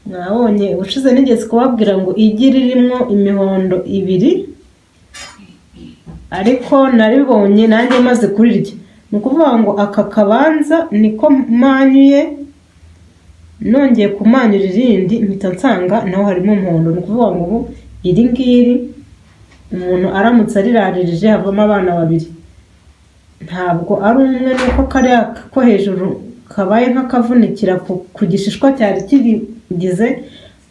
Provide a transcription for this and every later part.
mwabonye ubushize nigeze kubabwira ngo igi ririmo imihondo ibiri, ariko naribonye nanjye maze kurirya. Ni ukuvuga ngo aka kabanza niko manyuye, nongeye kumanyura irindi mpita nsanga naho harimo umuhondo. Ni ukuvuga ngo ubu iri ngiri umuntu aramutse ariraririje havamo abana babiri. Ntabwo ari umwe, nuko kariya ko hejuru kabaye nk'akavunikira ku gishishwa cyari kigize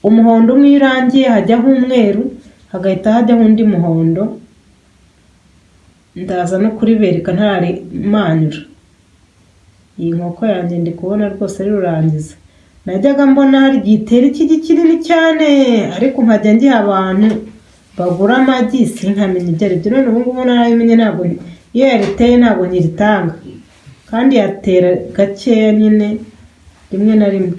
umuhondo. Umwe urangiye hajyaho umweru, hagahita hajyaho undi muhondo. Ndaza no kuribereka ntarimanyura. Iyi nkoko yanjye ndi kubona rwose ari rurangiza. Najyaga mbona hari igitera iki kinini cyane, ariko nkajya ngiha abantu bagura amagi sinkamenya ibyo ari byo. None ubu ngubu narabimenye, ntabwo iyo yariteye ntabwo nyiritanga, kandi yatera gakeya nyine rimwe na rimwe.